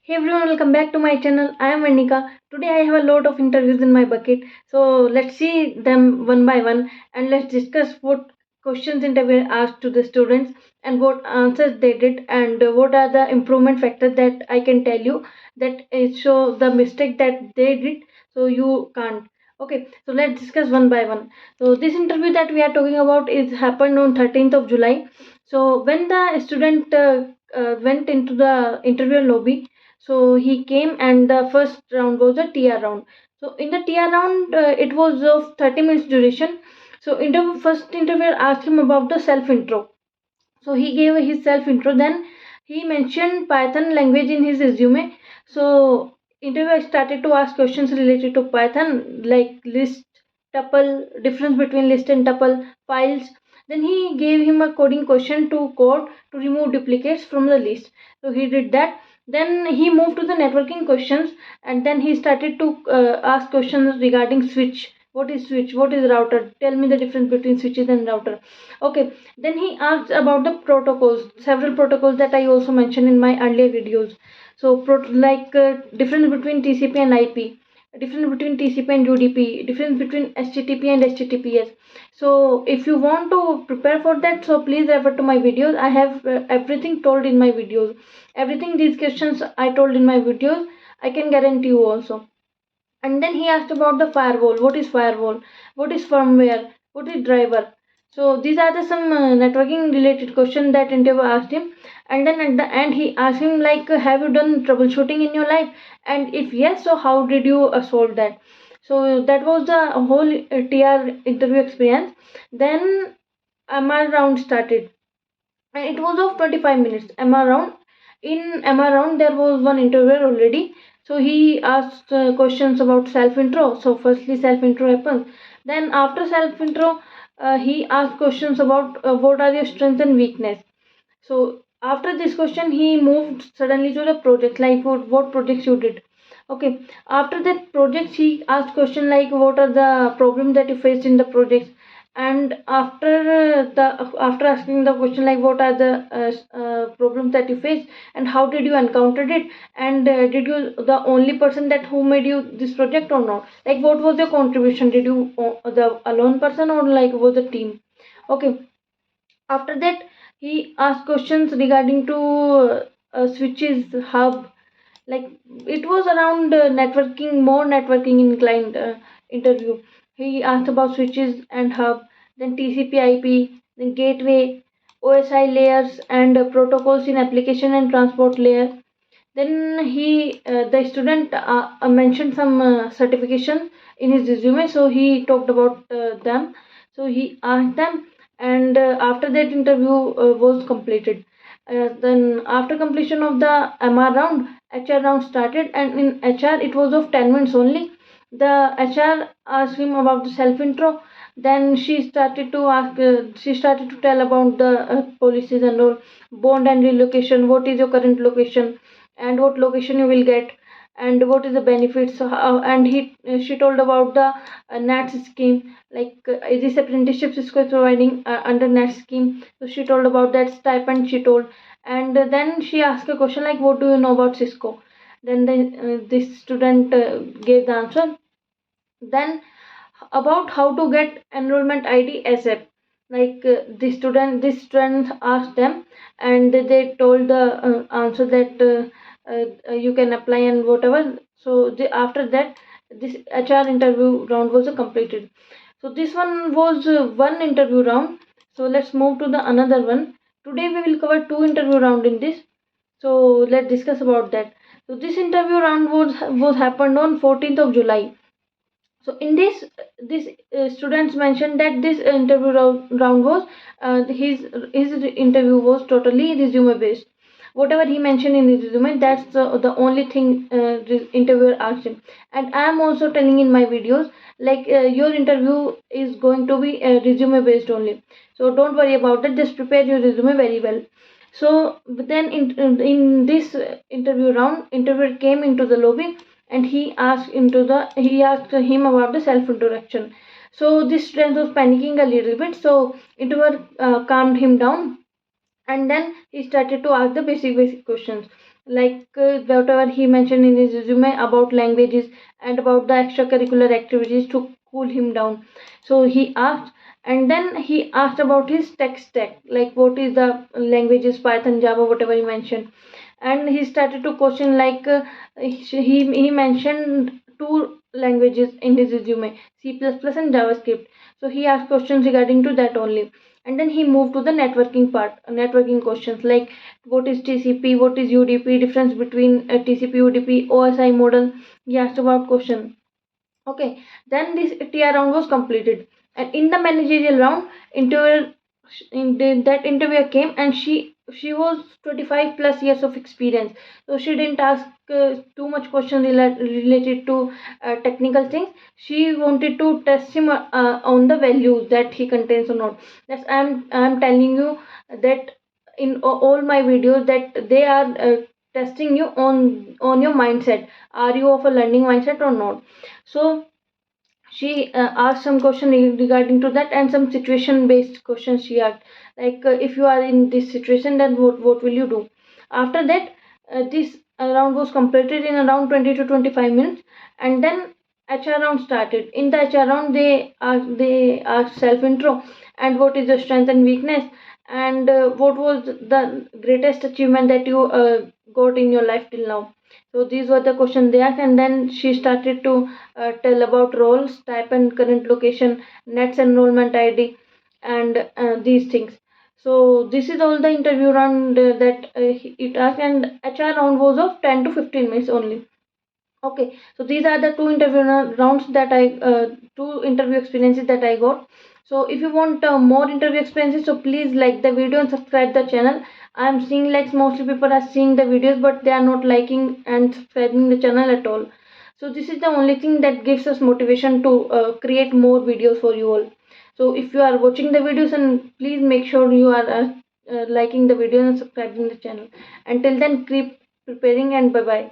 Hey everyone, welcome back to my channel. I am Annika. Today I have a lot of interviews in my bucket. So let's see them one by one and let's discuss what questions interview asked to the students and what answers they did and what are the improvement factors that I can tell you that show the mistake that they did so you can't. Okay, so let's discuss one by one. So this interview that we are talking about is happened on 13th of July. So when the student went into the interview lobby, so he came and the first round was a TR round. So in the TR round, it was of 30 minutes duration. So first interviewer asked him about the self intro. So he gave his self intro. Then he mentioned Python language in his resume. So interviewer started to ask questions related to Python like list, tuple, difference between list and tuple, files. Then he gave him a coding question to code to remove duplicates from the list. So he did that. Then he moved to the networking questions and then he started to ask questions regarding switch. What is switch? What is router? Tell me the difference between switches and router. Okay, then he asked about the protocols, several protocols that I also mentioned in my earlier videos. So, difference between TCP and IP, difference between TCP and UDP, difference between HTTP and HTTPS. So, if you want to prepare for that, so please refer to my videos. I have everything told in my videos. Everything these questions I told in my videos, I can guarantee you also. And then he asked about the firewall. What is firewall? What is firmware? What is driver? So these are the some networking related questions that interviewer asked him. And then at the end he asked him like, have you done troubleshooting in your life? And if yes, so how did you solve that? So that was the whole TR interview experience. Then MR round started and it was of 25 minutes. MR round. In MR round there was one interviewer already, so he asked questions about self intro. So firstly self intro happens, then after self intro he asked questions about what are your strengths and weakness. So after this question he moved suddenly to the project, like what projects you did. Okay, after that project he asked question like what are the problems that you faced in the projects. And after asking the question like what are the problems that you faced and how did you encountered it, and did you the only person that who made you this project or not, like what was your contribution, did you the alone person or like was a team. Okay, after that he asked questions regarding to switches hub, like it was around networking, more networking inclined interview. He asked about switches and hub, then TCP IP, then gateway, OSI layers and protocols in application and transport layer. Then the student mentioned some certification in his resume, so he talked about them. So he asked them, and after that interview was completed. Then after completion of the MR round, HR round started, and in HR it was of 10 minutes only. The HR asked him about the self intro. Then she started to tell about the policies and all, bond and relocation. What is your current location? And what location you will get, and what is the benefits. So and she told about the NATS scheme, like this apprenticeship Cisco is providing under NATS scheme. So she told about that stipend she told. And then she asked a question like what do you know about Cisco. Then this student gave the answer. Then about how to get enrollment ID ASAP, like this student asked them, and they told the answer that you can apply and whatever. So after that this HR interview round was completed. So this one was one interview round. So let's move to the another one. Today we will cover two interview round in this. So let's discuss about that. So this interview round was happened on 14th of July. So in this students mentioned that this interview round was his interview was totally resume based. Whatever he mentioned in his resume, that's the only thing the interviewer asked him. And I am also telling in my videos like your interview is going to be resume based only, so don't worry about that, just prepare your resume very well. So then in this interview round, interviewer came into the lobby and he asked him about the self introduction. So this student was panicking a little bit, so interviewer calmed him down, and then he started to ask the basic questions. like whatever he mentioned in his resume about languages and about the extracurricular activities to cool him down. So he asked, and then he asked about his tech stack, like what is the languages, Python, Java, whatever he mentioned. And he started to question, like he mentioned two languages in his resume, C++ and JavaScript. So he asked questions regarding to that only. And then he moved to the networking part, networking questions like what is TCP, what is UDP, difference between TCP, UDP, OSI model. He asked about question. Okay, then this TR round was completed, and in the managerial round, interviewer that interviewer came, and she was 25 plus years of experience, so she didn't ask too much question related to technical things. She wanted to test him on the values that he contains or not. That's I'm telling you that in all my videos that they are testing you on your mindset. Are you of a learning mindset or not? So she asked some question regarding to that, and some situation based questions she asked, like if you are in this situation, then what will you do? After that, this round was completed in around 20 to 25 minutes, and then HR round started. In the HR round, they asked self intro, and what is your strength and weakness, and what was the greatest achievement that you got in your life till now. So these were the questions they asked, and then she started to tell about roles, type and current location, nets enrollment ID, and these things. So this is all the interview round that it asked, and HR round was of 10 to 15 minutes only. Okay, so these are the two interview rounds that two interview experiences that I got. So if you want more interview experiences, so please like the video and subscribe the channel. I'm seeing like mostly people are seeing the videos, but they are not liking and subscribing the channel at all. So this is the only thing that gives us motivation to create more videos for you all. So if you are watching the videos, and please make sure you are liking the video and subscribing the channel. Until then, keep preparing, and bye bye.